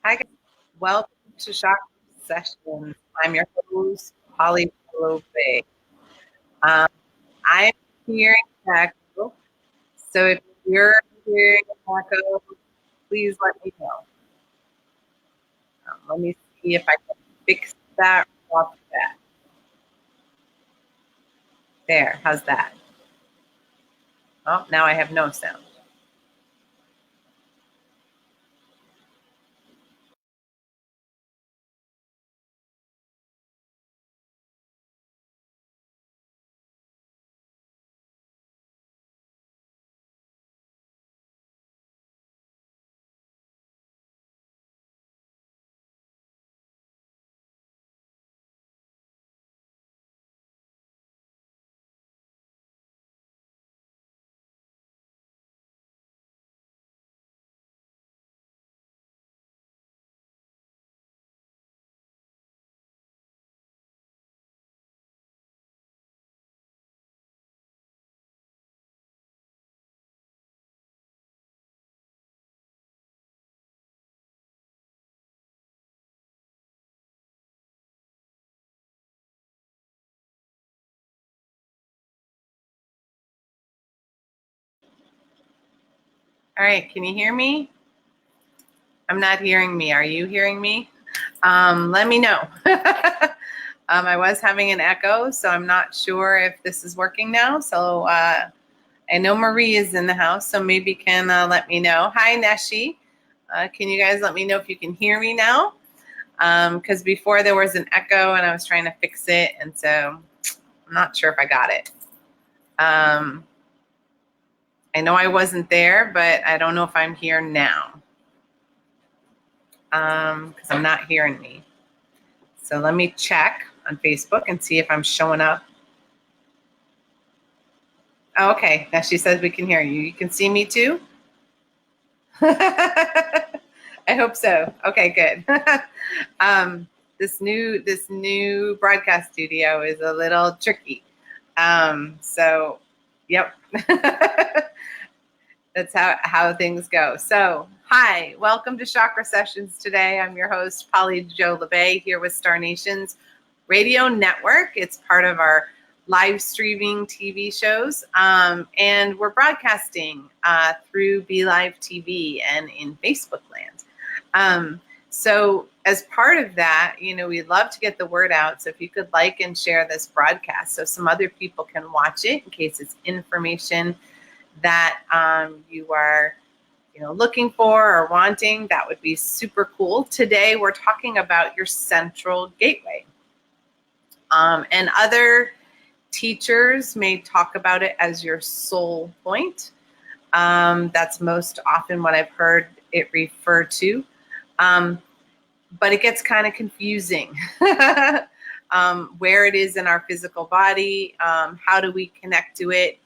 Hi, guys. Welcome to Chakra Sessions. I'm your host, Labbé. I'm hearing echo, so if you're hearing echo, please let me know. Let me see if I can fix that off the bat. There, how's that? Oh, now I have no sound. All right, can you hear me? I'm not hearing me. Are you hearing me? Let me know. I was having an echo, so I'm not sure if this is working now. So I know Marie is in the house, so maybe can let me know. Hi, Neshi. Can you guys let me know if you can hear me now? Because before there was an echo and I was trying to fix it, and so I'm not sure if I got it. I know I wasn't there, but I don't know if I'm here now because I'm not hearing me. So let me check on Facebook and see if I'm showing up. Oh, okay, now she says we can hear you. You can see me too? I hope so. Okay, good. This new broadcast studio is a little tricky. So, yep. That's how things go. So, hi, welcome to Chakra Sessions today. I'm your host, Labbé, here with Star Nation's radio network. It's part of our live streaming TV shows, and we're broadcasting through Be Live TV and in Facebook land. So as part of that, we'd love to get the word out. So if you could like and share this broadcast so some other people can watch it in case it's information that you are looking for or wanting, that would be super cool. Today we're talking about your central gateway. And other teachers may talk about it as your soul point. That's most often what I've heard it referred to. But it gets kind of confusing where it is in our physical body. How do we connect to it?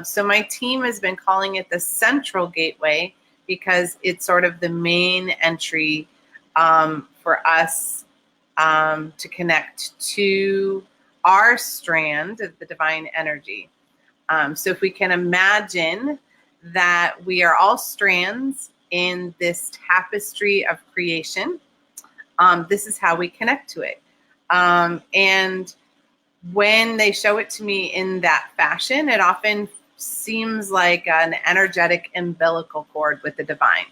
So my team has been calling it the central gateway because it's sort of the main entry for us to connect to our strand of the divine energy. So if we can imagine that we are all strands in this tapestry of creation, this is how we connect to it. And when they show it to me in that fashion, it often seems like an energetic umbilical cord with the divine.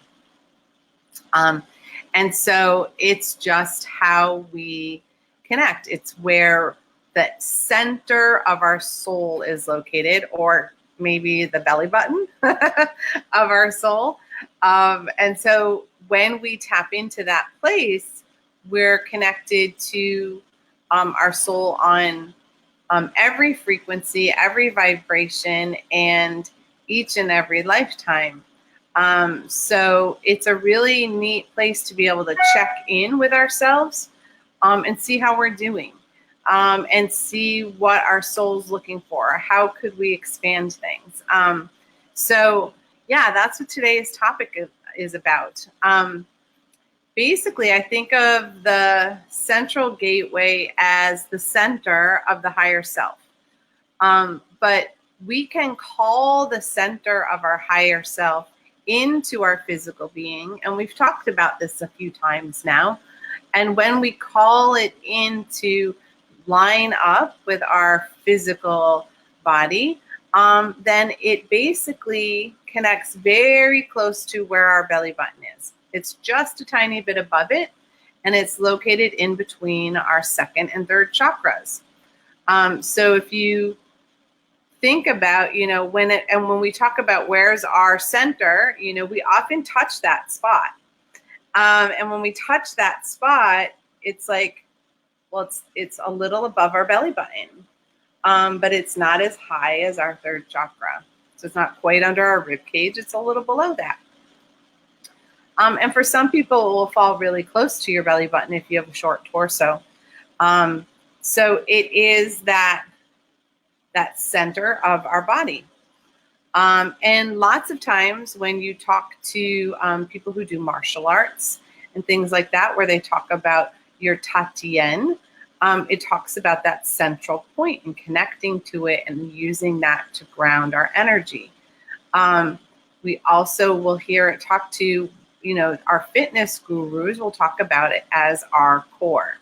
And so it's just how we connect. It's where the center of our soul is located, or maybe the belly button of our soul. And so when we tap into that place, we're connected to our soul on every frequency, every vibration, and each and every lifetime. So it's a really neat place to be able to check in with ourselves and see how we're doing and see what our soul's looking for. How could we expand things? So yeah, that's what today's topic is about. Basically, I think of the central gateway as the center of the higher self. But we can call the center of our higher self into our physical being, and we've talked about this a few times now, and when we call it in to line up with our physical body, then it basically connects very close to where our belly button is. It's just a tiny bit above it, and it's located in between our second and third chakras. So if you think about, when we talk about where's our center, we often touch that spot. And when we touch that spot, it's like, well, it's a little above our belly button, but it's not as high as our third chakra. So it's not quite under our rib cage. It's a little below that. And for some people, it will fall really close to your belly button if you have a short torso. So it is that center of our body. And lots of times when you talk to people who do martial arts and things like that, where they talk about your tatien, it talks about that central point and connecting to it and using that to ground our energy. We also will hear it talk to, our fitness gurus will talk about it as our core.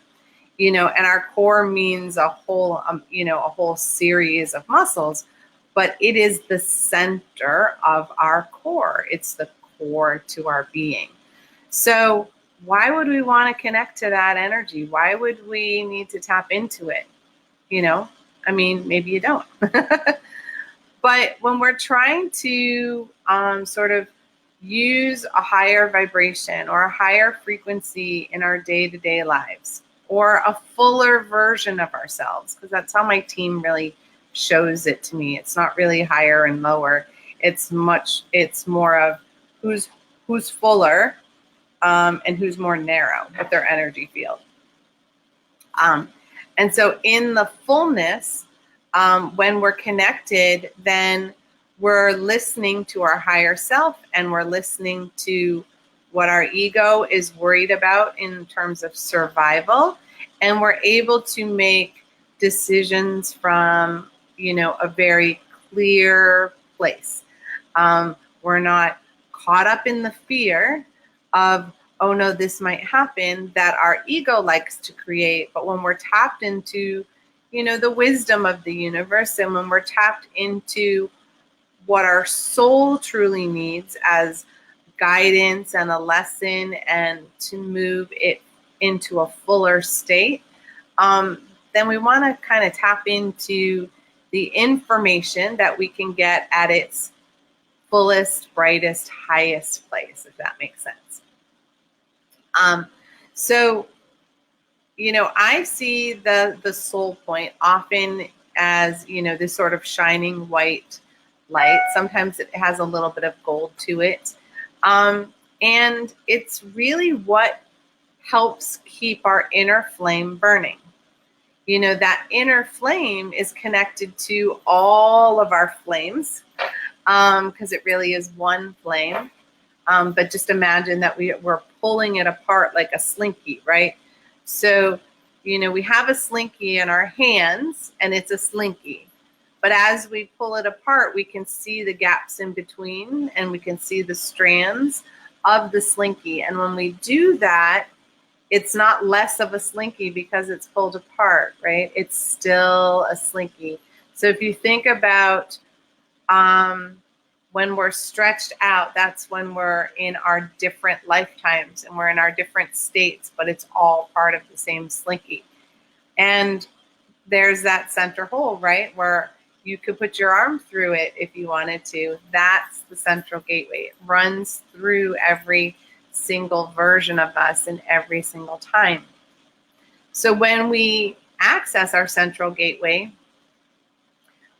And our core means a whole, a whole series of muscles, but it is the center of our core. It's the core to our being. So why would we want to connect to that energy? Why would we need to tap into it? Maybe you don't. But when we're trying to sort of use a higher vibration or a higher frequency in our day-to-day lives, or a fuller version of ourselves, because that's how my team really shows it to me. It's not really higher and lower. It's more of who's fuller and who's more narrow with their energy field. And so in the fullness, when we're connected, then we're listening to our higher self, and we're listening to what our ego is worried about in terms of survival. And we're able to make decisions from, a very clear place. We're not caught up in the fear of, oh no, this might happen, that our ego likes to create. But when we're tapped into, the wisdom of the universe, and when we're tapped into what our soul truly needs as guidance and a lesson, and to move it into a fuller state, then we want to kind of tap into the information that we can get at its fullest, brightest, highest place, if that makes sense. So, I see the soul point often as, this sort of shining white light. Sometimes it has a little bit of gold to it. And it's really what helps keep our inner flame burning. That inner flame is connected to all of our flames, because it really is one flame. But just imagine that we're pulling it apart like a slinky, right? So, we have a slinky in our hands, and it's a slinky. But as we pull it apart, we can see the gaps in between, and we can see the strands of the slinky. And when we do that, it's not less of a slinky because it's pulled apart, right? It's still a slinky. So if you think about when we're stretched out, that's when we're in our different lifetimes, and we're in our different states, but it's all part of the same slinky. And there's that center hole, right, where you could put your arm through it if you wanted to. That's the central gateway. It runs through every single version of us in every single time. So when we access our central gateway,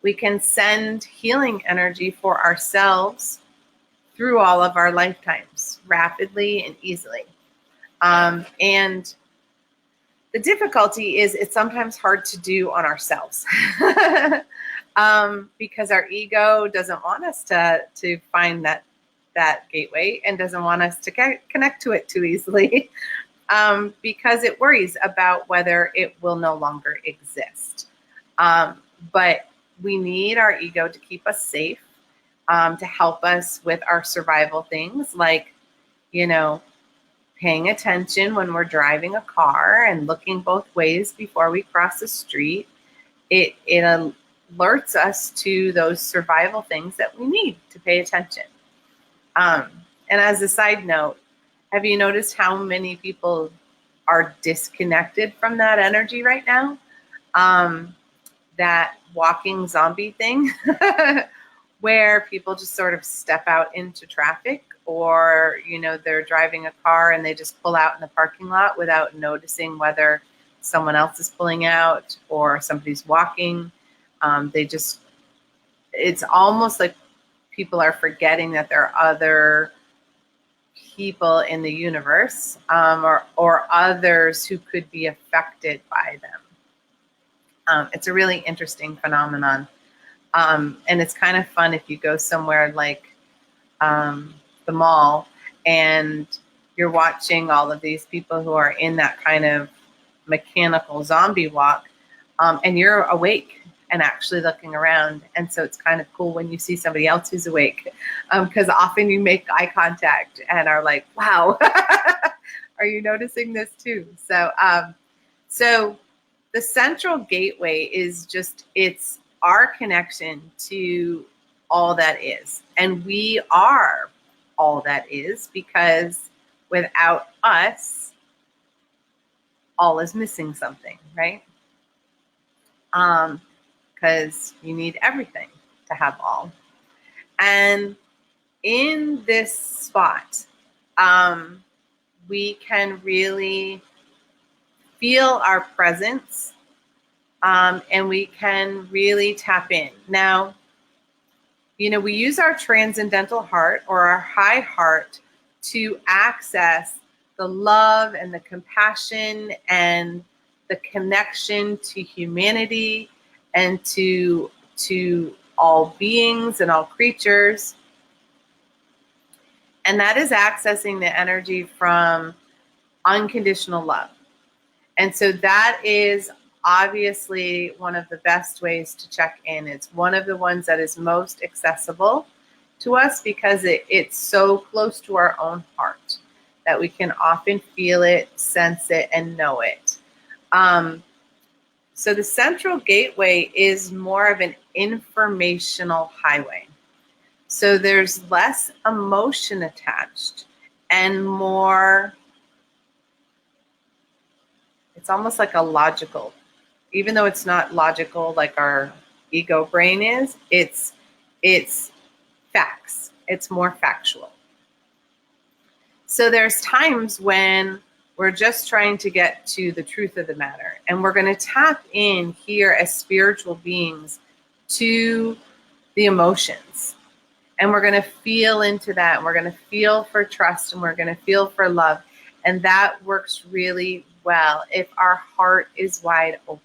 we can send healing energy for ourselves through all of our lifetimes rapidly and easily. And the difficulty is it's sometimes hard to do on ourselves. Because our ego doesn't want us to find that gateway, and doesn't want us to connect to it too easily, because it worries about whether it will no longer exist. But we need our ego to keep us safe. to help us with our survival things, like, paying attention when we're driving a car and looking both ways before we cross the street. It alerts us to those survival things that we need to pay attention. And as a side note, have you noticed how many people are disconnected from that energy right now? That walking zombie thing where people just sort of step out into traffic, or, they're driving a car and they just pull out in the parking lot without noticing whether someone else is pulling out or somebody's walking. It's almost like people are forgetting that there are other people in the universe, or others who could be affected by them. It's a really interesting phenomenon. And it's kind of fun if you go somewhere like the mall and you're watching all of these people who are in that kind of mechanical zombie walk, and you're awake and actually looking around. And so it's kind of cool when you see somebody else who's awake, because often you make eye contact and are like, wow, are you noticing this too? So the central gateway is it's our connection to all that is. And we are all that is, because without us, all is missing something, right? Because you need everything to have all. And in this spot, we can really feel our presence, and we can really tap in. Now, we use our transcendental heart or our high heart to access the love and the compassion and the connection to humanity and to all beings and all creatures. And that is accessing the energy from unconditional love. And so that is obviously one of the best ways to check in. It's one of the ones that is most accessible to us, because it's so close to our own heart that we can often feel it, sense it, and know it. So the central gateway is more of an informational highway. So there's less emotion attached and more, it's almost like a logical, even though it's not logical like our ego brain is, it's facts. It's more factual. So there's times when we're just trying to get to the truth of the matter, and we're going to tap in here as spiritual beings to the emotions, and we're going to feel into that, and we're going to feel for trust, and we're going to feel for love. And that works really well if our heart is wide open.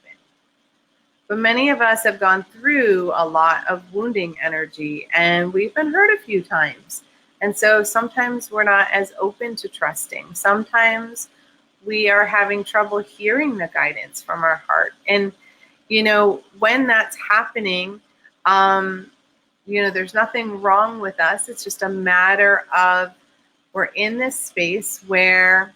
But many of us have gone through a lot of wounding energy, and we've been hurt a few times. And so sometimes we're not as open to trusting. Sometimes we are having trouble hearing the guidance from our heart. And, when that's happening, there's nothing wrong with us. It's just a matter of we're in this space where,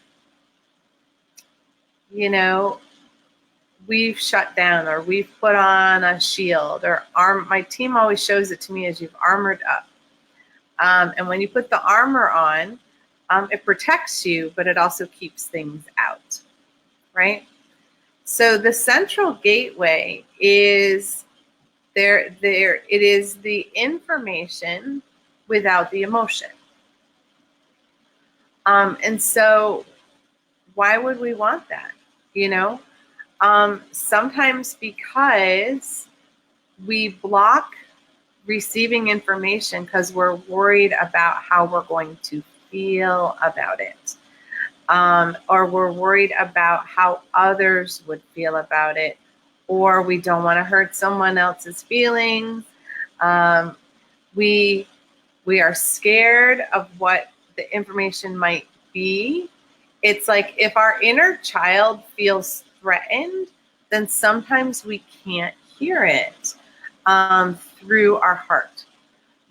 we've shut down, or we've put on a shield, or my team always shows it to me as you've armored up. And when you put the armor on, it protects you, but it also keeps things out, right? So the central gateway is it is the information without the emotion. And so why would we want that? Sometimes because we block receiving information because we're worried about how we're going to feel about it. Or we're worried about how others would feel about it, or we don't want to hurt someone else's feelings. We are scared of what the information might be. It's like if our inner child feels threatened, then sometimes we can't hear it through our heart.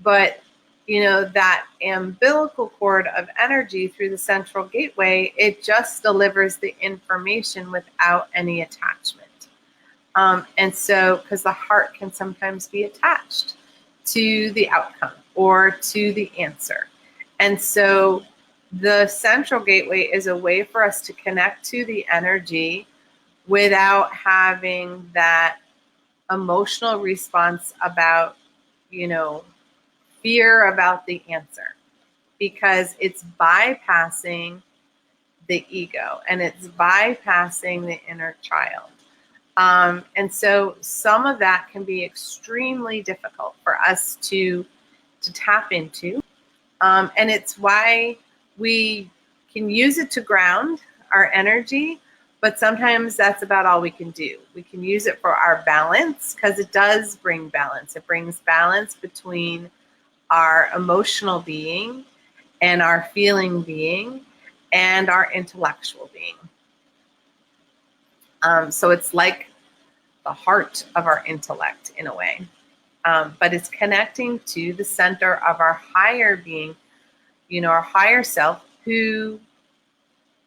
But that umbilical cord of energy through the central gateway, it just delivers the information without any attachment. And so, because the heart can sometimes be attached to the outcome or to the answer. And so the central gateway is a way for us to connect to the energy without having that emotional response about, fear about the answer, because it's bypassing the ego and it's bypassing the inner child. And so some of that can be extremely difficult for us to tap into. And it's why we can use it to ground our energy, but sometimes that's about all we can do. We can use it for our balance, because it does bring balance. It brings balance between our emotional being and our feeling being and our intellectual being. So it's like the heart of our intellect in a way, but it's connecting to the center of our higher being, our higher self, who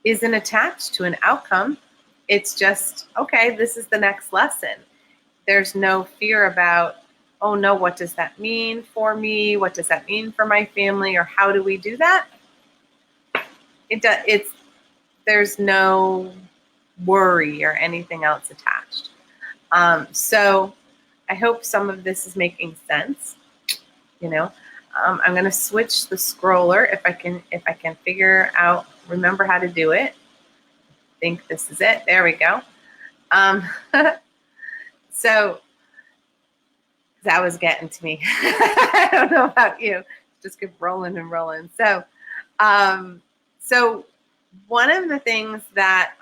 isn't attached to an outcome. It's just, okay, this is the next lesson. There's no fear about, oh no, what does that mean for me? What does that mean for my family? Or how do we do that? There's no worry or anything else attached. So I hope some of this is making sense. I'm going to switch the scroller if I can remember how to do it. I think this is it. There we go. So that was getting to me. I don't know about you. Just keep rolling and rolling. So one of the things that,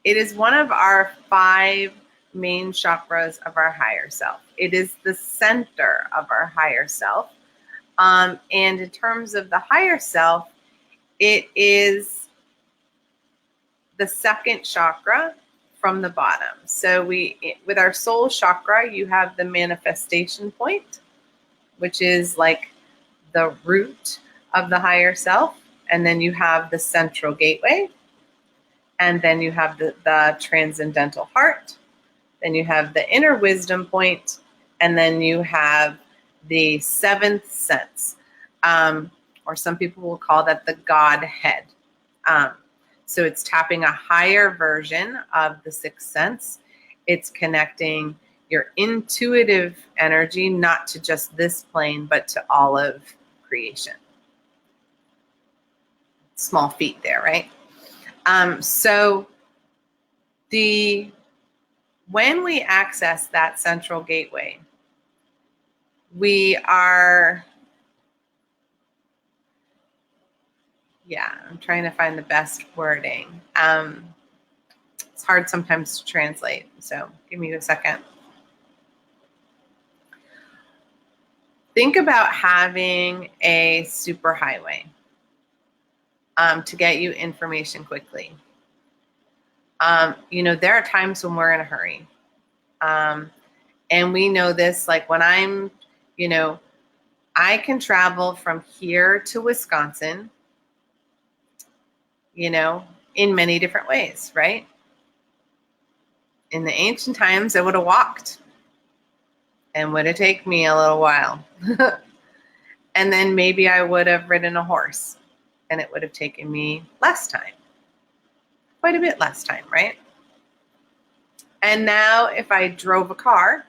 it is one of our 5 main chakras of our higher self. It is the center of our higher self. And in terms of the higher self, it is the 2nd chakra from the bottom. So with our soul chakra, you have the manifestation point, which is like the root of the higher self. And then you have the central gateway. And then you have the transcendental heart. Then you have the inner wisdom point. And then you have the 7th sense. Or some people will call that the Godhead. So it's tapping a higher version of the 6th sense. It's connecting your intuitive energy, not to just this plane, but to all of creation. Small feet there, right? So when we access that central gateway, we are, I'm trying to find the best wording. It's hard sometimes to translate, so give me a second. Think about having a superhighway to get you information quickly. There are times when we're in a hurry. And we know this, like when I'm, I can travel from here to Wisconsin, in many different ways, right? In the ancient times, I would have walked and would have taken me a little while. And then maybe I would have ridden a horse and it would have taken me less time, quite a bit less time, right? And now if I drove a car,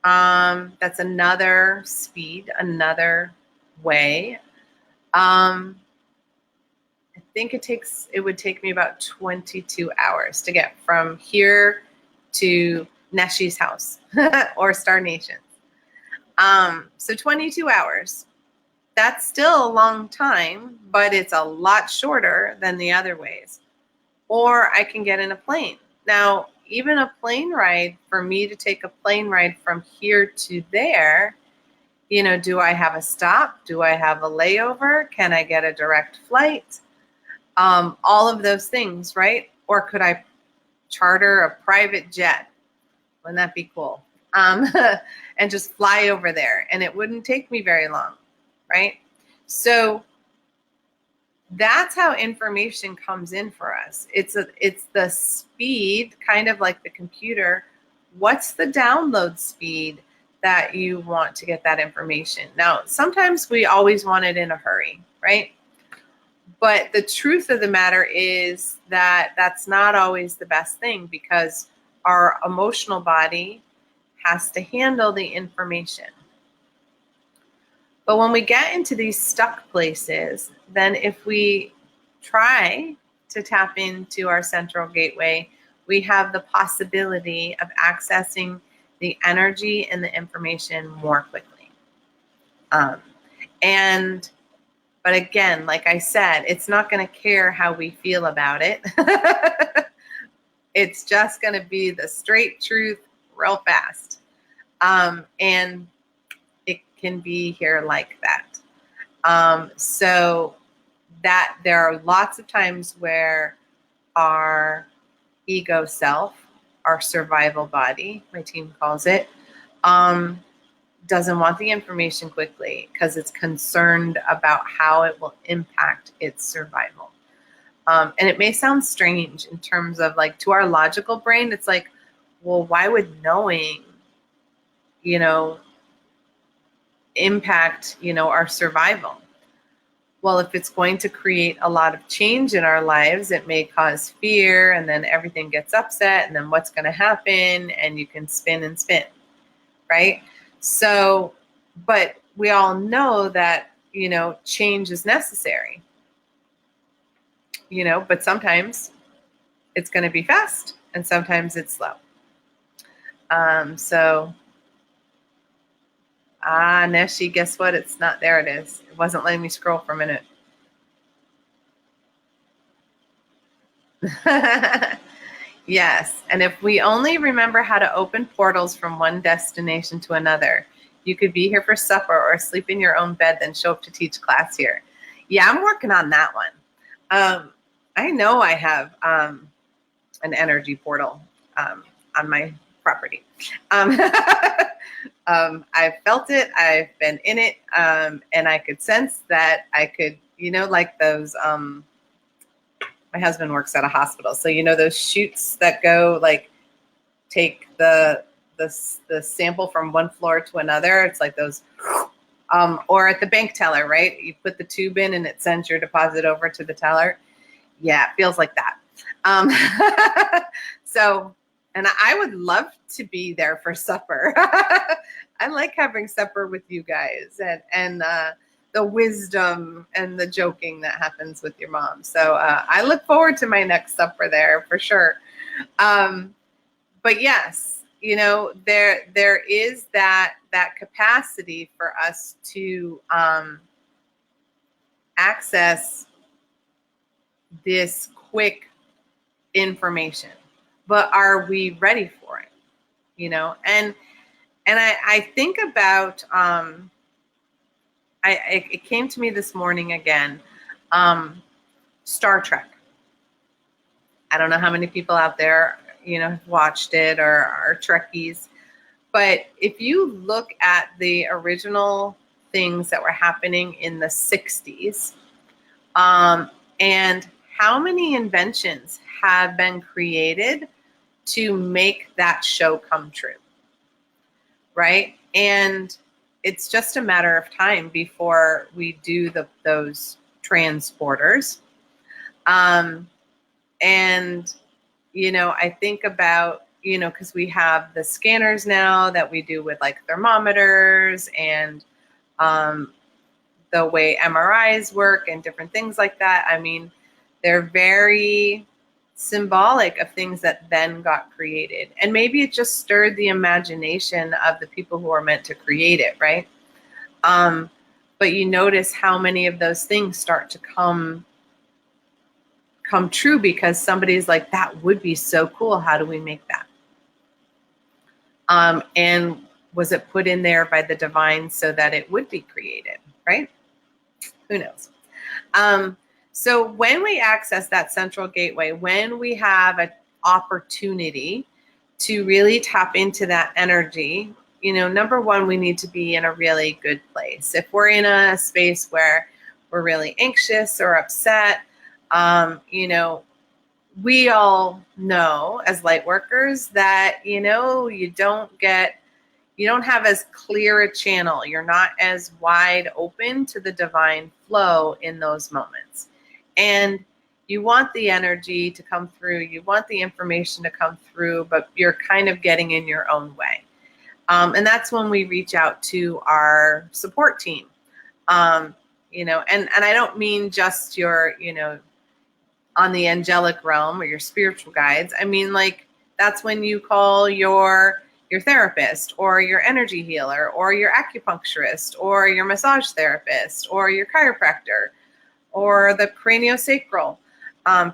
that's another speed, another way. I think it would take me about 22 hours to get from here to Neshi's house or Star Nation. So 22 hours. That's still a long time, but it's a lot shorter than the other ways. Or I can get in a plane. Now, even a plane ride, for me to take a plane ride from here to there, do I have a stop? Do I have a layover? Can I get a direct flight? All of those things, right? Or could I charter a private jet? Wouldn't that be cool? and just fly over there. And it wouldn't take me very long, right? So that's how information comes in for us. It's the speed, kind of like the computer. What's the download speed that you want to get that information? Now, sometimes we always want it in a hurry, right? But the truth of the matter is that that's not always the best thing, because our emotional body has to handle the information. But when we get into these stuck places, then if we try to tap into our central gateway, we have the possibility of accessing the energy and the information more quickly. But again, like I said, it's not going to care how we feel about it. It's just going to be the straight truth real fast. And it can be here like that. So that there are lots of times where our ego self, our survival body, my team calls it, doesn't want the information quickly because it's concerned about how it will impact its survival. And it may sound strange in terms of, like, to our logical brain, it's like, well, why would knowing, impact, our survival? Well, if it's going to create a lot of change in our lives, it may cause fear, and then everything gets upset, and then what's going to happen? And you can spin and spin, right? So, but we all know that, change is necessary, but sometimes it's going to be fast and sometimes it's slow. Neshi, guess what? It's not there. It is. It wasn't letting me scroll for a minute. Yes. And if we only remember how to open portals from one destination to another, you could be here for supper or sleep in your own bed, then show up to teach class here. Yeah, I'm working on that one. I know I have an energy portal on my property. I've felt it. I've been in it. And I could sense that I could, like those, my husband works at a hospital. So, those chutes that go, like, take the sample from one floor to another. It's like those, or at the bank teller, right? You put the tube in and it sends your deposit over to the teller. Yeah, it feels like that. So, and I would love to be there for supper. I like having supper with you guys, and the wisdom and the joking that happens with your mom. So I look forward to my next supper there for sure. But yes, there is that capacity for us to access this quick information, but are we ready for it? And I think about, it came to me this morning again, Star Trek. I don't know how many people out there, have watched it or are Trekkies, but if you look at the original things that were happening in the 60s, and how many inventions have been created to make that show come true, right? And it's just a matter of time before we do those transporters. And, I think about, because we have the scanners now that we do with, like, thermometers and the way MRIs work and different things like that. I mean, they're very symbolic of things that then got created. And maybe it just stirred the imagination of the people who are meant to create it, right? But you notice how many of those things start to come true because somebody's like, that would be so cool. How do we make that? And was it put in there by the divine so that it would be created, right? Who knows? So when we access that central gateway, when we have an opportunity to really tap into that energy, number one, we need to be in a really good place. If we're in a space where we're really anxious or upset, we all know as light workers that, you don't have as clear a channel. You're not as wide open to the divine flow in those moments. And you want the energy to come through. You want the information to come through, but you're kind of getting in your own way. And that's when we reach out to our support team. And I don't mean just your, on the angelic realm or your spiritual guides. I mean, like, that's when you call your therapist or your energy healer or your acupuncturist or your massage therapist or your chiropractor or the craniosacral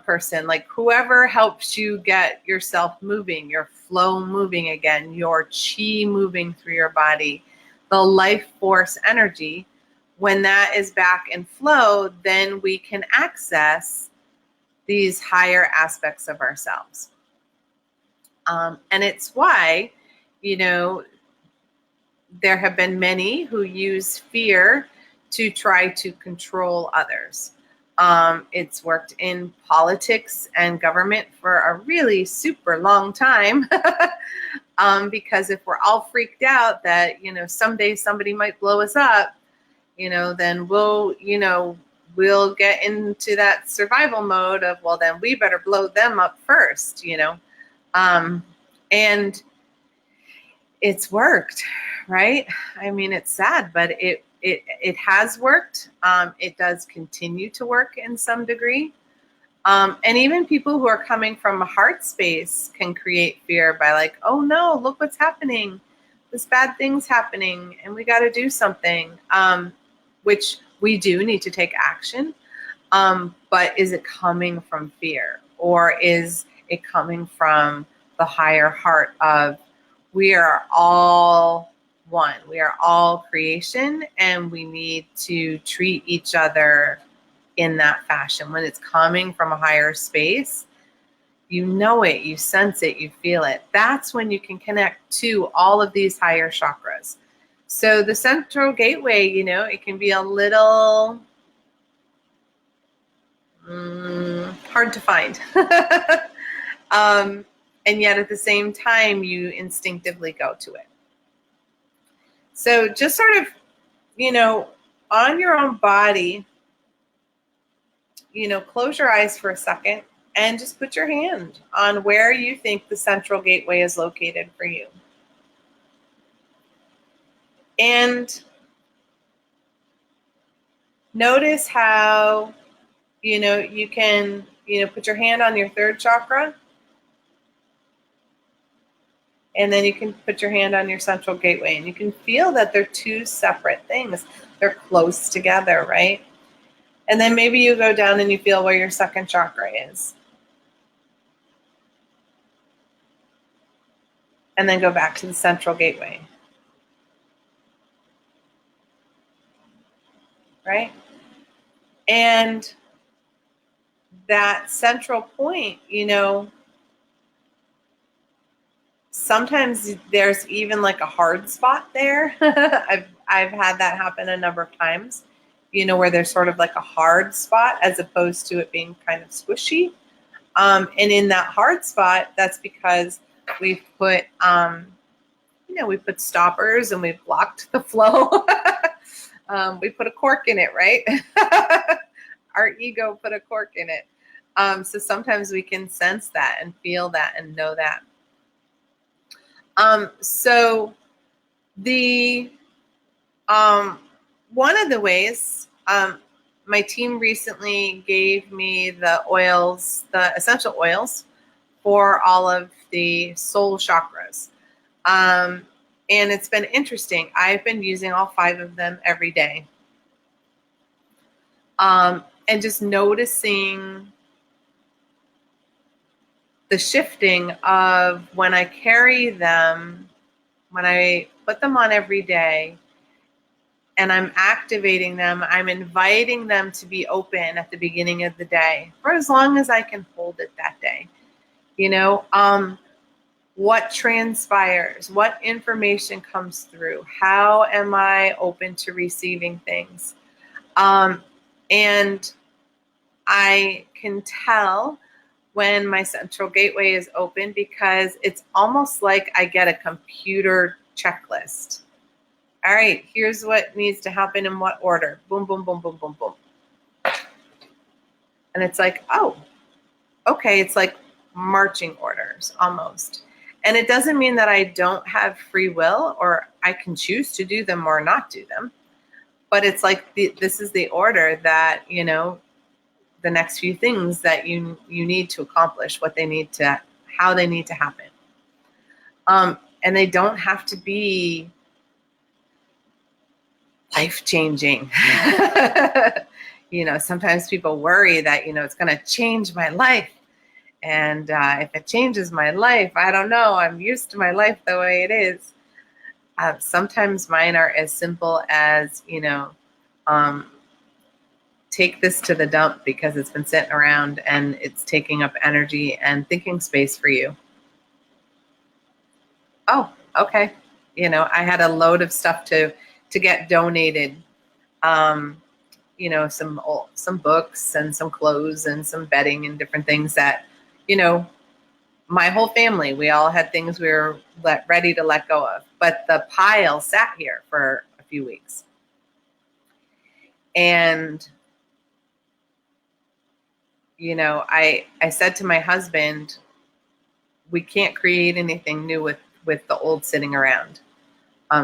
person, like whoever helps you get yourself moving, your flow moving again, your chi moving through your body, the life force energy. When that is back in flow, then we can access these higher aspects of ourselves. And it's why, there have been many who use fear to try to control others. It's worked in politics and government for a really super long time. Because if we're all freaked out that, someday somebody might blow us up, then we'll get into that survival mode of, well, then we better blow them up first, and it's worked, right? I mean, it's sad, but it has worked. It does continue to work in some degree. And even people who are coming from a heart space can create fear by like, oh no, look what's happening. This bad thing's happening and we got to do something, which we do need to take action. But is it coming from fear, or is it coming from the higher heart of, we are all one, we are all creation, and we need to treat each other in that fashion? When it's coming from a higher space, you know it, you sense it, you feel it. That's when you can connect to all of these higher chakras. So the central gateway, it can be a little hard to find. And yet at the same time, you instinctively go to it. So just sort of, on your own body, close your eyes for a second and just put your hand on where you think the central gateway is located for you. And notice how, you can, put your hand on your third chakra, and then you can put your hand on your central gateway, and you can feel that they're two separate things. They're close together, right? And then maybe you go down and you feel where your second chakra is. And then go back to the central gateway. Right? And that central point, sometimes there's even like a hard spot there. I've had that happen a number of times, where there's sort of like a hard spot as opposed to it being kind of squishy. And in that hard spot, that's because we've put, we put stoppers and we've blocked the flow. We put a cork in it, right? Our ego put a cork in it. So sometimes we can sense that and feel that and know that. So the one of the ways, my team recently gave me the oils, the essential oils for all of the soul chakras. And it's been interesting. I've been using all 5 of them every day. And just noticing the shifting of when I carry them, when I put them on every day and I'm activating them, I'm inviting them to be open at the beginning of the day for as long as I can hold it that day. What transpires? What information comes through? How am I open to receiving things? And I can tell when my central gateway is open because it's almost like I get a computer checklist. All right, here's what needs to happen in what order. Boom, boom, boom, boom, boom, boom. And it's like, oh, okay, it's like marching orders almost. And it doesn't mean that I don't have free will or I can choose to do them or not do them. But it's like this is the order that, you know, the next few things that you need to accomplish, what they need to, how they need to happen. And they don't have to be life-changing. You know, sometimes people worry that, you know, it's going to change my life. And if it changes my life, I don't know. I'm used to my life the way it is. Sometimes mine are as simple as, you know, take this to the dump because it's been sitting around and it's taking up energy and thinking space for you. Oh, okay. You know, I had a load of stuff to get donated. You know, some books and some clothes and some bedding and different things that, you know, my whole family, we all had things we were ready to let go of. But the pile sat here for a few weeks. And, you know, I said to my husband, we can't create anything new with the old sitting around.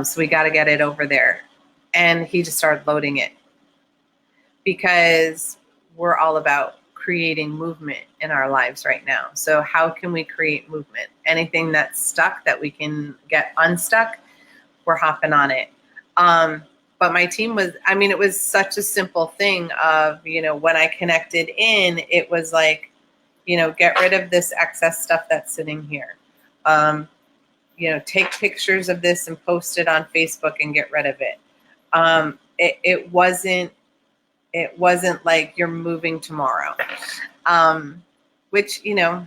So we got to get it over there. And he just started loading it because we're all about creating movement in our lives right now. So how can we create movement? Anything that's stuck that we can get unstuck, we're hopping on it. But my team was, I mean, it was such a simple thing of, you know, when I connected in, it was like, you know, get rid of this excess stuff that's sitting here. You know, take pictures of this and post it on Facebook and get rid of it. It wasn't like you're moving tomorrow, which, you know,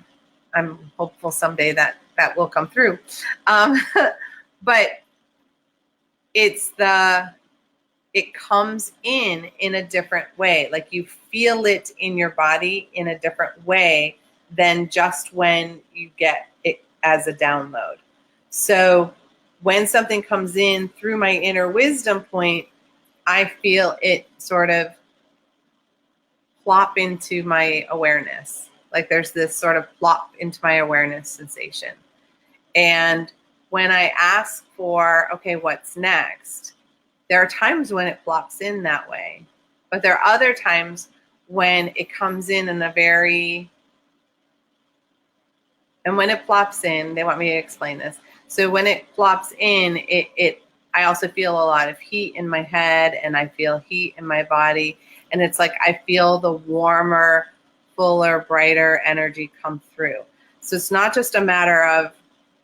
I'm hopeful someday that will come through. But it comes in a different way. Like you feel it in your body in a different way than just when you get it as a download. So when something comes in through my inner wisdom point, I feel it sort of plop into my awareness. Like there's this sort of plop into my awareness sensation. And when I ask for, okay, what's next? There are times when it plops in that way, but there are other times when it comes in a very, and when it plops in, they want me to explain this. So when it plops in, I also feel a lot of heat in my head and I feel heat in my body. And it's like I feel the warmer, fuller, brighter energy come through. So it's not just a matter of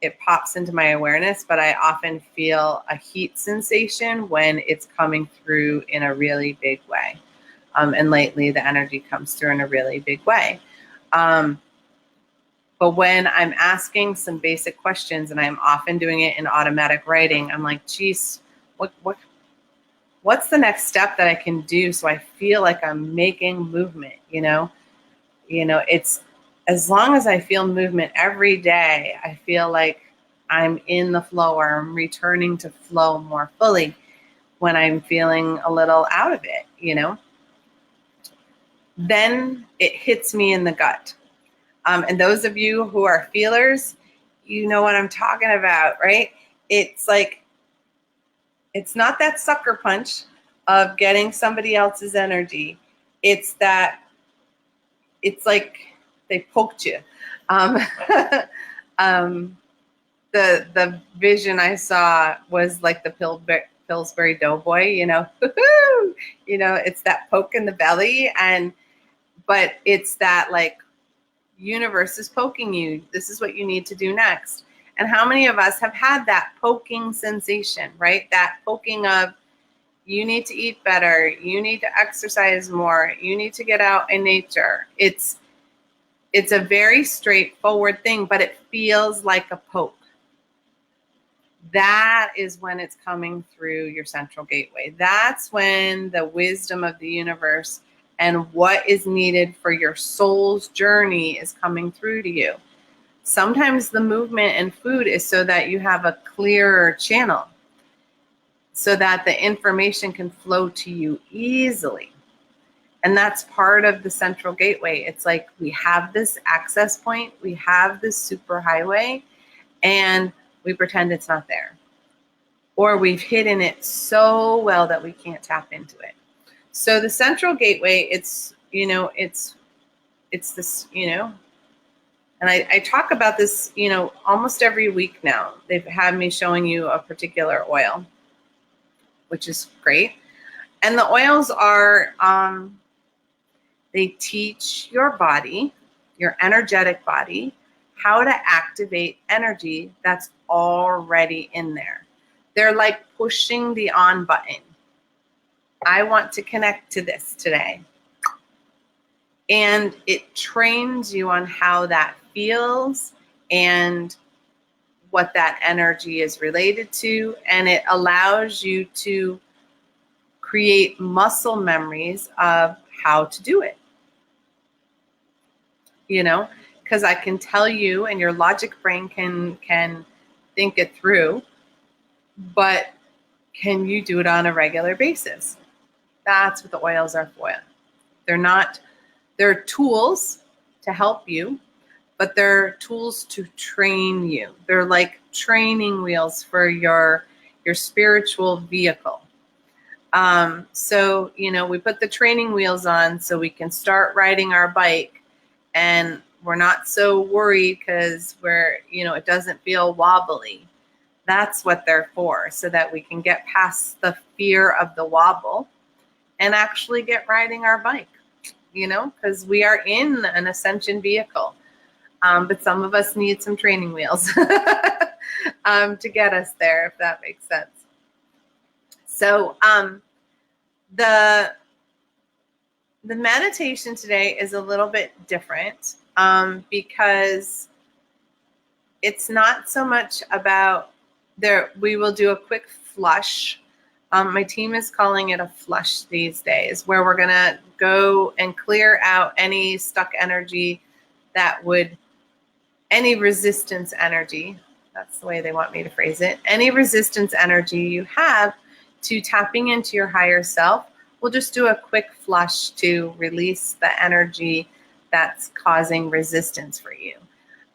it pops into my awareness, but I often feel a heat sensation when it's coming through in a really big way. And lately the energy comes through in a really big way. But when I'm asking some basic questions, and I'm often doing it in automatic writing, I'm like, geez, what's the next step that I can do so I feel like I'm making movement, you know? You know, it's as long as I feel movement every day, I feel like I'm in the flow or I'm returning to flow more fully when I'm feeling a little out of it, you know? Then it hits me in the gut. And those of you who are feelers, you know what I'm talking about, right? It's like, it's not that sucker punch of getting somebody else's energy. It's that, it's like they poked you. The vision I saw was like the Pillsbury Doughboy, you know, you know, it's that poke in the belly, but it's that like, universe is poking you. This is what you need to do next. And how many of us have had that poking sensation, right? That poking of, you need to eat better. You need to exercise more. You need to get out in nature. It's a very straightforward thing, but it feels like a poke. that is when it's coming through your central gateway. That's when the wisdom of the universe and what is needed for your soul's journey is coming through to you. Sometimes the movement and food is so that you have a clearer channel, so that the information can flow to you easily. And that's part of the central gateway. It's like we have this access point, we have this super highway, and we pretend it's not there. Or we've hidden it so well that we can't tap into it. So the central gateway, it's this, and I talk about this, almost every week now. They've had me showing you a particular oil, which is great. And the oils are, they teach your body, your energetic body, how to activate energy that's already in there. They're like pushing the on button. I want to connect to this today. And it trains you on how that feels and what that energy is related to. And it allows you to create muscle memories of how to do it. Because I can tell you, and your logic brain can think it through, but can you do it on a regular basis? That's what the oils are for. They're tools to help you, but they're tools to train you. They're like training wheels for your spiritual vehicle. So, we put the training wheels on so we can start riding our bike, and we're not so worried because it doesn't feel wobbly. That's what they're for, so that we can get past the fear of the wobble and actually get riding our bike, because we are in an ascension vehicle. But some of us need some training wheels to get us there, if that makes sense. So the meditation today is a little bit different because it's not so much about we will do a quick flush. My team is calling it a flush these days, where we're going to go and clear out any stuck energy any resistance energy. That's the way they want me to phrase it. Any resistance energy you have to tapping into your higher self. We'll just do a quick flush to release the energy that's causing resistance for you.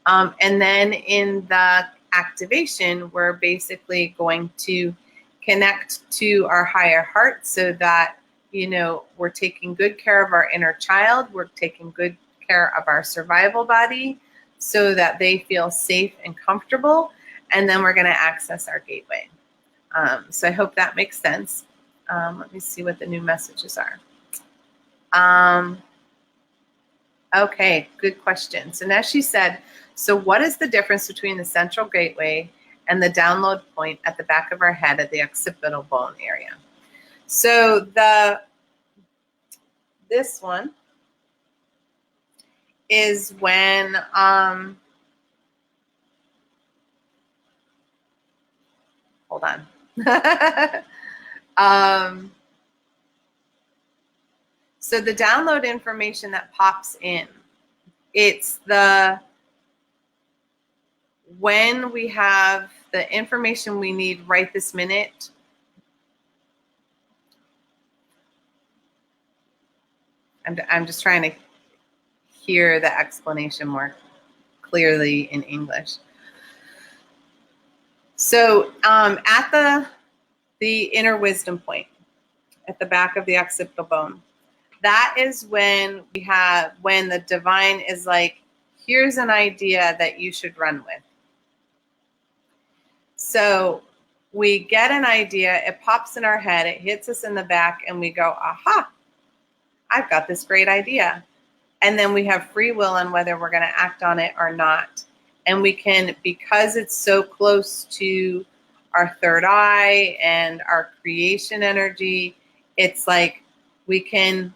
And then in the activation, we're basically going to connect to our higher heart so that, we're taking good care of our inner child. We're taking good care of our survival body so that they feel safe and comfortable. And then we're going to access our gateway. So I hope that makes sense. Let me see what the new messages are. Okay, good question. So now she said, so what is the difference between the central gateway and the download point at the back of our head at the occipital bone area? So this one is when hold on. So the download information that pops in, it's when we have the information we need right this minute. I'm just trying to hear the explanation more clearly in English. So at the inner wisdom point at the back of the occipital bone, that is when when the divine is like, here's an idea that you should run with. So we get an idea, it pops in our head, it hits us in the back, and we go, aha, I've got this great idea. And then we have free will on whether we're going to act on it or not. And we can, because it's so close to our third eye and our creation energy, it's like we can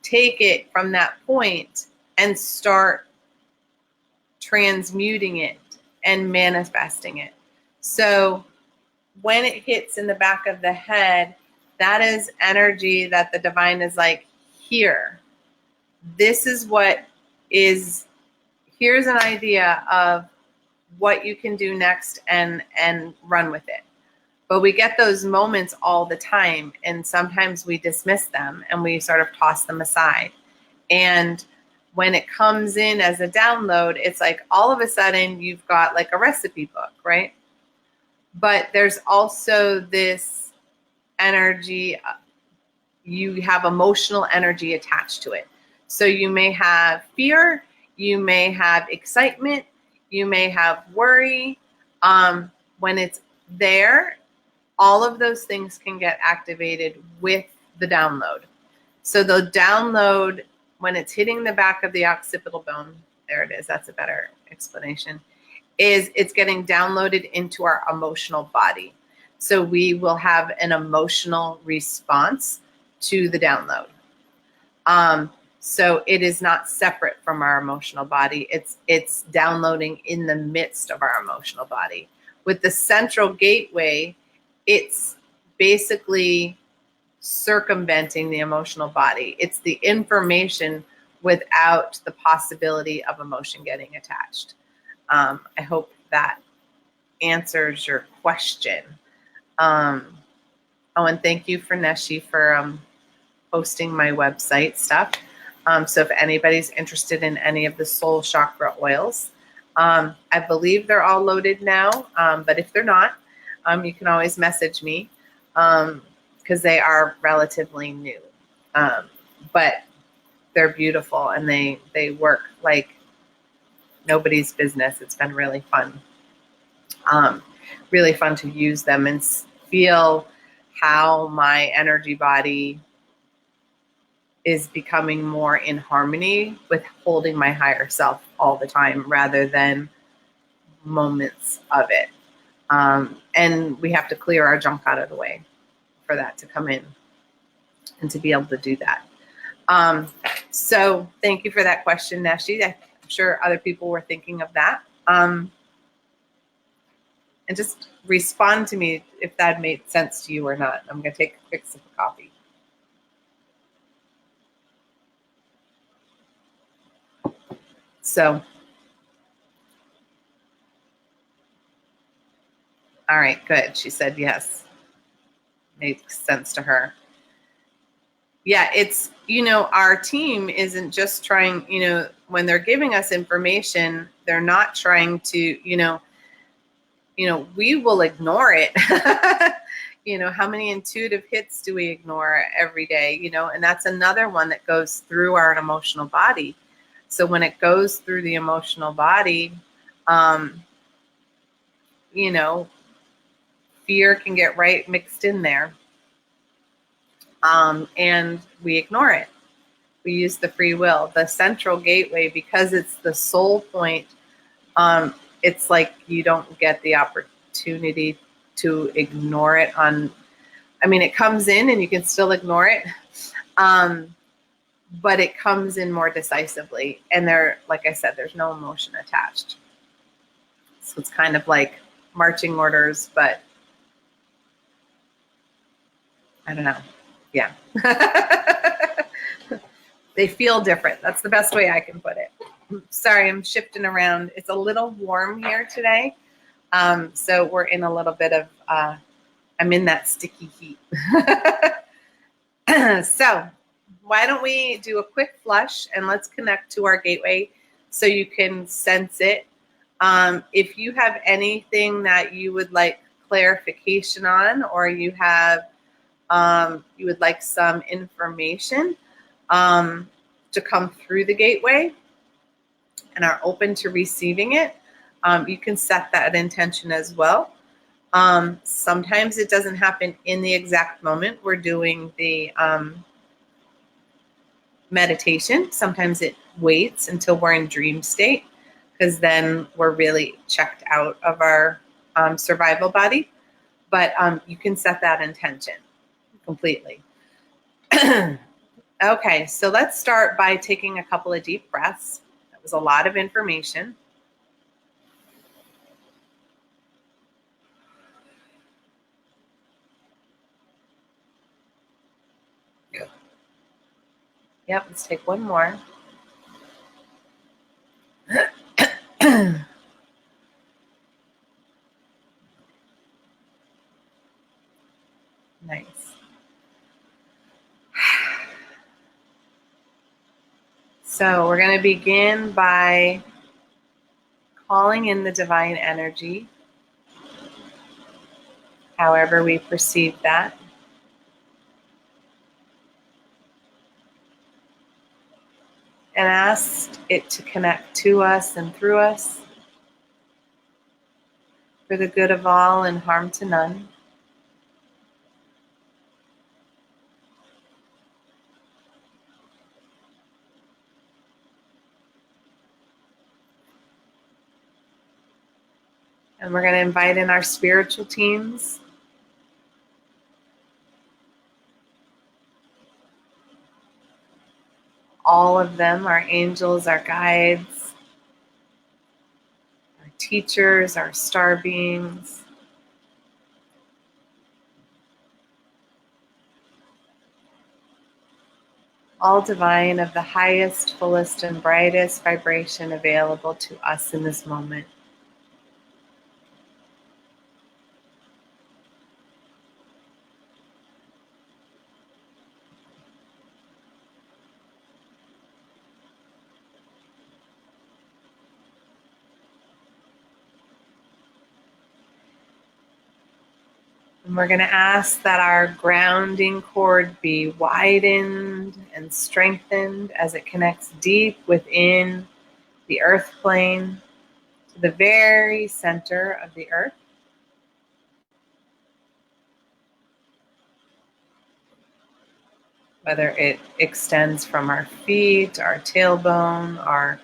take it from that point and start transmuting it and manifesting it. So when it hits in the back of the head, that is energy that the divine is like, here, this is what is, here's an idea of what you can do next, and run with it. But we get those moments all the time, and sometimes we dismiss them and we sort of toss them aside. And when it comes in as a download, it's like all of a sudden you've got like a recipe book, right? But there's also this energy, you have emotional energy attached to it. So you may have fear, you may have excitement, you may have worry. When it's there, all of those things can get activated with the download. So the download, when it's hitting the back of the occipital bone, there it is, that's a better explanation, is it's getting downloaded into our emotional body. So we will have an emotional response to the download. So it is not separate from our emotional body. It's downloading in the midst of our emotional body. With the central gateway, it's basically circumventing the emotional body. It's the information without the possibility of emotion getting attached. I hope that answers your question. Oh, and thank you for Neshi for posting my website stuff. So if anybody's interested in any of the soul chakra oils, I believe they're all loaded now. But if they're not, you can always message me because they are relatively new. But they're beautiful and they work like nobody's business. It's been really fun. Really fun to use them and feel how my energy body is becoming more in harmony with holding my higher self all the time rather than moments of it. And we have to clear our junk out of the way for that to come in and to be able to do that. So thank you for that question, Neshi. I'm sure other people were thinking of that. And just respond to me if that made sense to you or not. I'm going to take a quick sip of coffee. So, all right, good. She said yes. Makes sense to her. Yeah, it's, our team isn't just trying, when they're giving us information, they're not trying to, we will ignore it. How many intuitive hits do we ignore every day? And that's another one that goes through our emotional body. So when it goes through the emotional body, fear can get right mixed in there. And we ignore it. We use the free will. The central gateway, because it's the soul point, it's like you don't get the opportunity to ignore it it comes in and you can still ignore it. But it comes in more decisively. And like I said, there's no emotion attached. So it's kind of like marching orders, but I don't know. Yeah. They feel different. That's the best way I can put it. Sorry, I'm shifting around. It's a little warm here today. So we're in a little bit of, I'm in that sticky heat. So why don't we do a quick flush and let's connect to our gateway so you can sense it. If you have anything that you would like clarification on, or you have, you would like some information to come through the gateway and are open to receiving it, you can set that intention as well. Sometimes it doesn't happen in the exact moment we're doing the meditation. Sometimes it waits until we're in dream state, because then we're really checked out of our survival body. But you can set that intention completely. Okay, so let's start by taking a couple of deep breaths. That was a lot of information. Yep, let's take one more. Nice. So we're going to begin by calling in the divine energy, however we perceive that. And ask it to connect to us and through us for the good of all and harm to none. And we're going to invite in our spiritual teams. All of them, our angels, our guides, our teachers, our star beings. All divine of the highest, fullest, and brightest vibration available to us in this moment. And we're going to ask that our grounding cord be widened and strengthened as it connects deep within the earth plane to the very center of the earth. Whether it extends from our feet, our tailbone, our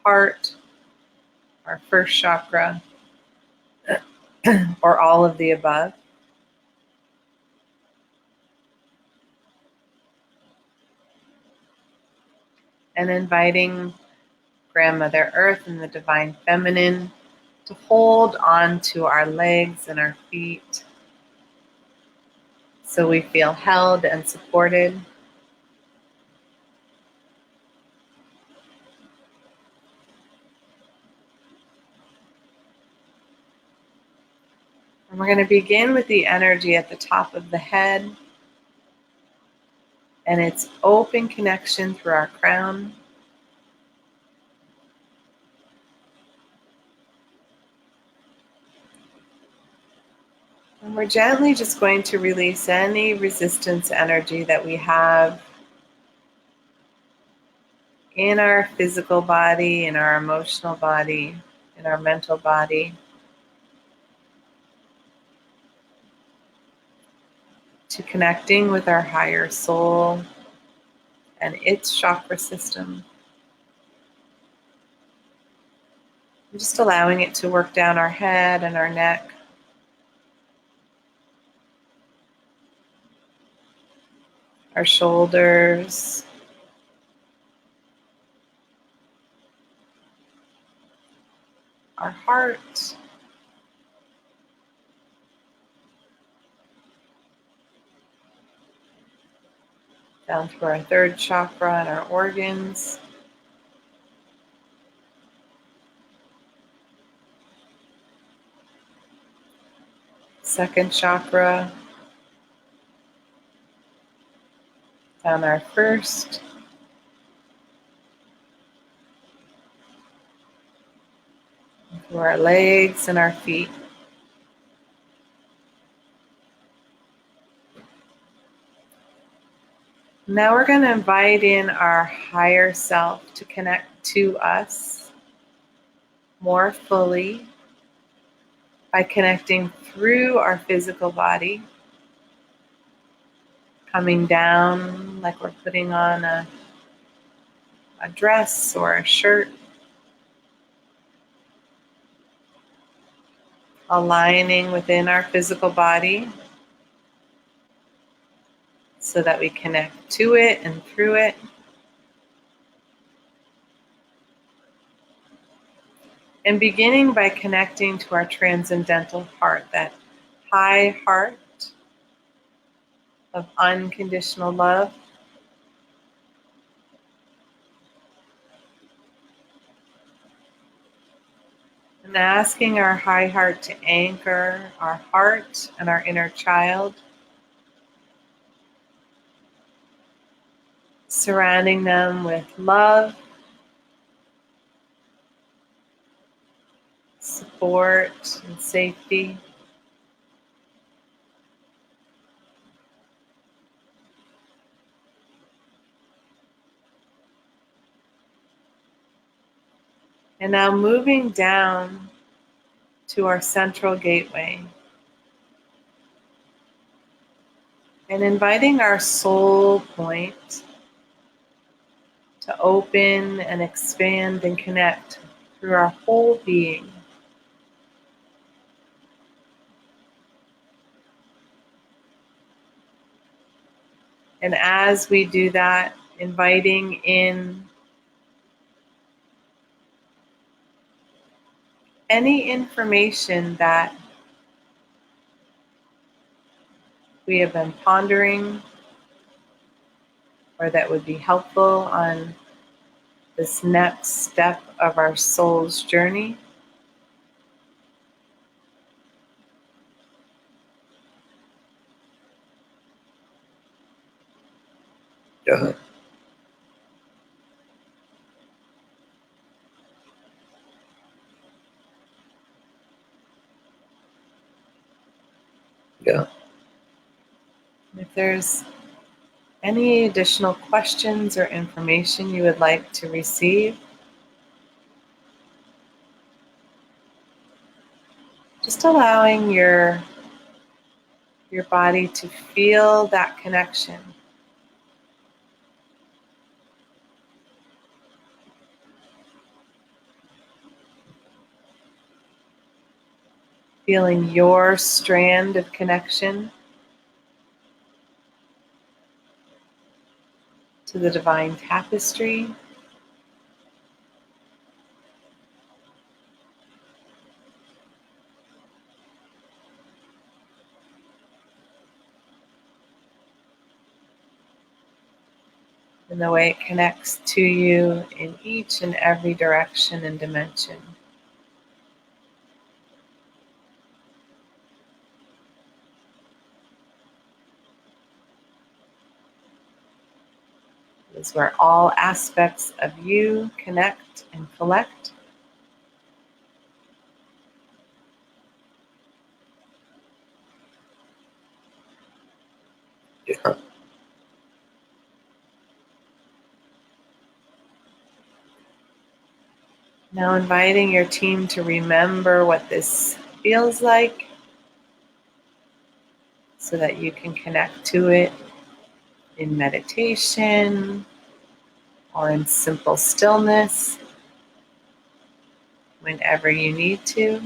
heart, our first chakra, or all of the above. And inviting Grandmother Earth and the Divine Feminine to hold on to our legs and our feet so we feel held and supported. And we're going to begin with the energy at the top of the head and its open connection through our crown. And we're gently just going to release any resistance energy that we have in our physical body, in our emotional body, in our mental body, to connecting with our higher soul and its chakra system. And just allowing it to work down our head and our neck. Our shoulders, our heart, down through our third chakra and our organs. Second chakra, down our first, through our legs and our feet. Now we're going to invite in our higher self to connect to us more fully by connecting through our physical body, coming down like we're putting on a dress or a shirt, aligning within our physical body so that we connect to it and through it. And beginning by connecting to our transcendental heart, that high heart of unconditional love. And asking our high heart to anchor our heart and our inner child, surrounding them with love, support, and safety. And now moving down to our central gateway and inviting our soul point to open and expand and connect through our whole being. And as we do that, inviting in any information that we have been pondering or that would be helpful on this next step of our soul's journey. Yeah. Yeah. If there's any additional questions or information you would like to receive, just allowing your body to feel that connection. Feeling your strand of connection to the divine tapestry. And the way it connects to you in each and every direction and dimension. Is where all aspects of you connect and collect. Yeah. Now inviting your team to remember what this feels like so that you can connect to it in meditation or in simple stillness whenever you need to.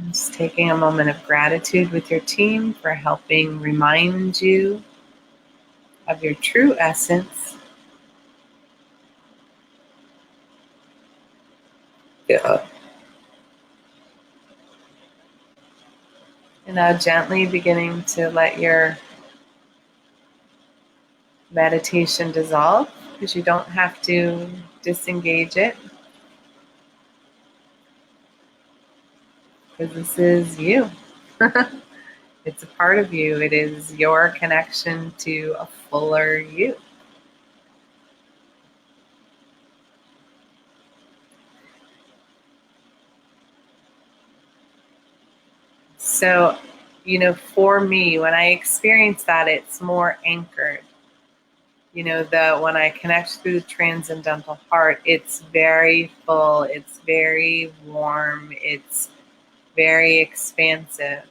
Just taking a moment of gratitude with your team for helping remind you of your true essence. Yeah. And now gently beginning to let your meditation dissolve, because you don't have to disengage it. Because this is you. It's a part of you. It is your connection to a fuller you. So, for me, when I experience that, it's more anchored. When I connect through the transcendental heart, it's very full, it's very warm, it's very expansive.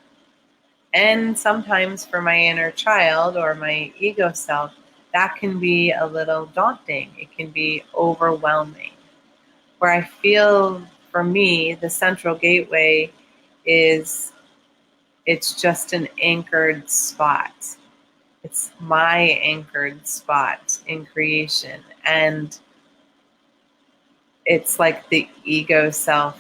And sometimes for my inner child or my ego self, that can be a little daunting. It can be overwhelming. Where I feel, for me, the central gateway it's just an anchored spot. It's my anchored spot in creation. And it's like the ego self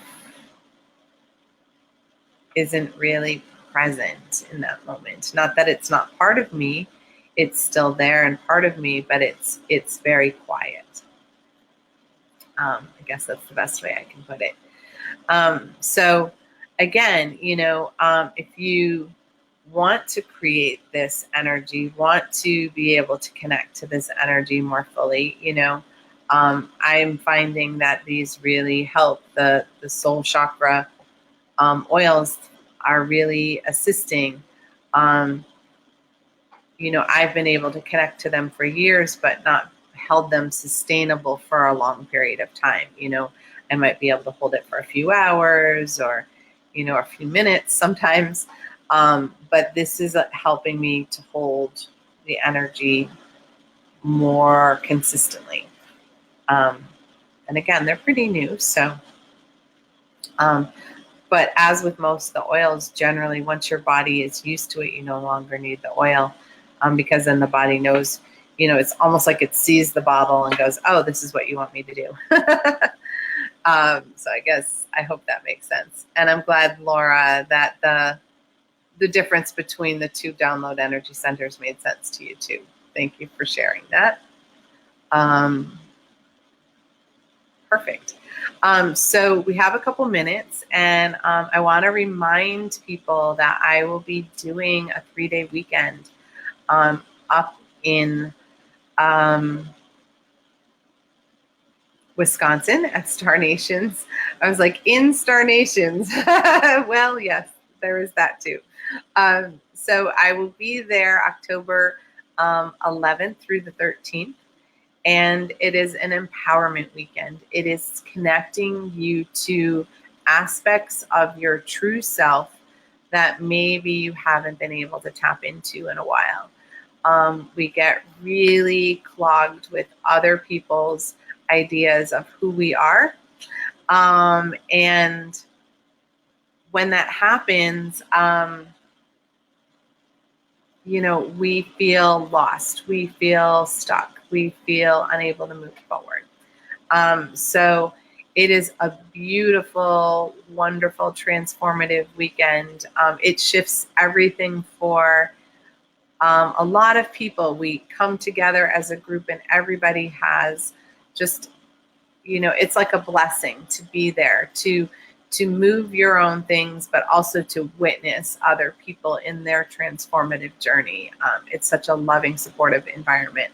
isn't really present in that moment. Not that it's not part of me, it's still there and part of me, but it's very quiet. I guess that's the best way I can put it. So again, if you want to create this energy, want to be able to connect to this energy more fully, I'm finding that these really help. The soul chakra oils are really assisting. I've been able to connect to them for years, but not held them sustainable for a long period of time. I might be able to hold it for a few hours or, a few minutes sometimes. But this is helping me to hold the energy more consistently. And again, they're pretty new. So, but as with most of the oils, generally, once your body is used to it, you no longer need the oil, because then the body knows, it's almost like it sees the bottle and goes, oh, this is what you want me to do. So I hope that makes sense. And I'm glad, Laura, that the difference between the two download energy centers made sense to you too. Thank you for sharing that. Perfect. So we have a couple minutes, and I want to remind people that I will be doing a 3-day weekend up in Wisconsin at Star Nations. I was like, in Star Nations. Well, yes, there is that too. So I will be there October 11th through the 13th. And it is an empowerment weekend. It is connecting you to aspects of your true self that maybe you haven't been able to tap into in a while. We get really clogged with other people's ideas of who we are. And when that happens, we feel lost. We feel stuck. We feel unable to move forward. So it is a beautiful, wonderful, transformative weekend. It shifts everything for a lot of people. We come together as a group, and everybody has just, it's like a blessing to be there, to move your own things, but also to witness other people in their transformative journey. It's such a loving, supportive environment.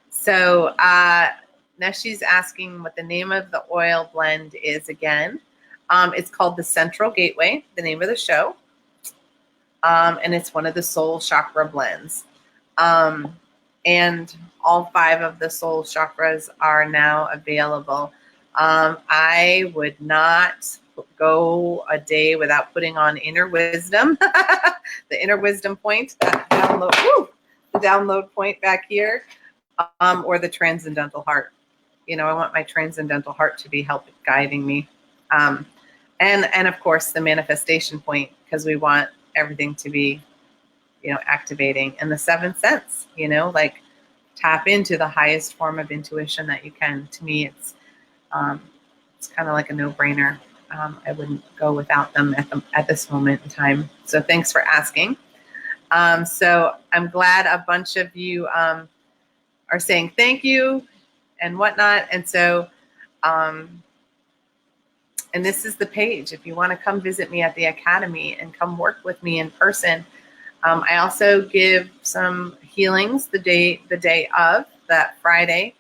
So now she's asking what the name of the oil blend is again. It's called the Central Gateway, the name of the show. And it's one of the soul chakra blends. And all 5 of the soul chakras are now available. I would not go a day without putting on Inner Wisdom, the Inner Wisdom point, the download point back here, or the Transcendental Heart. I want my Transcendental Heart to be guiding me. And of course, the Manifestation point, because we want everything to be, activating. And the 7th sense, like tap into the highest form of intuition that you can. To me, it's kind of like a no-brainer. I wouldn't go without them at this moment in time. So thanks for asking. So I'm glad a bunch of you are saying thank you and whatnot. And so, and this is the page. If you want to come visit me at the Academy and come work with me in person. I also give some healings the day of that Friday.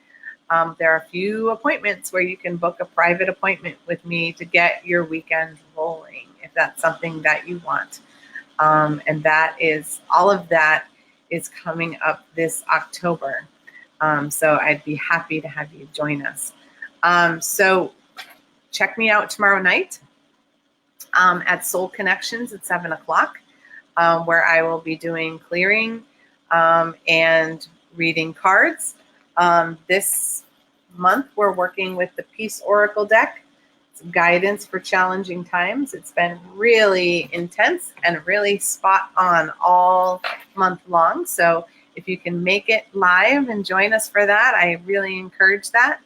There are a few appointments where you can book a private appointment with me to get your weekend rolling, if that's something that you want. And that is, all of that is coming up this October. So I'd be happy to have you join us. So check me out tomorrow night at Soul Connections at 7:00, where I will be doing clearing and reading cards. This month, we're working with the Peace Oracle deck. It's guidance for challenging times. It's been really intense and really spot on all month long. So if you can make it live and join us for that, I really encourage that.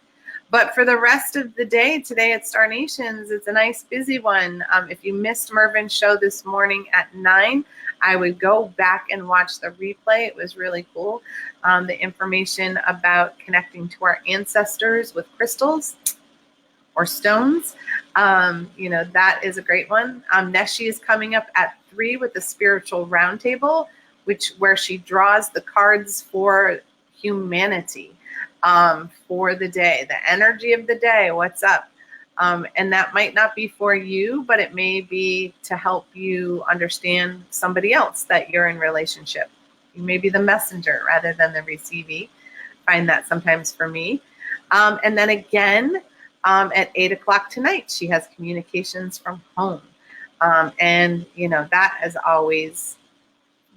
But for the rest of the day, today at Star Nations, it's a nice busy one. If you missed Mervin's show this morning at 9, I would go back and watch the replay. It was really cool. The information about connecting to our ancestors with crystals or stones, that is a great one. Neshi is coming up at 3 with the Spiritual Roundtable, where she draws the cards for humanity. For the day, the energy of the day, what's up? And that might not be for you, but it may be to help you understand somebody else that you're in relationship. You may be the messenger rather than the receivee. Find that sometimes for me. And then again, at 8 o'clock tonight, she has communications from home. And that has always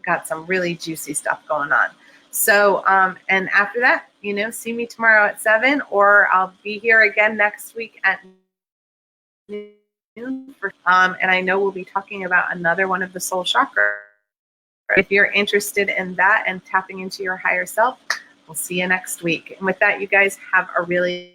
got some really juicy stuff going on. So, and after that, see me tomorrow at 7, or I'll be here again next week at noon. And I know we'll be talking about another one of the soul chakras. If you're interested in that and tapping into your higher self, we'll see you next week. And with that, you guys have a really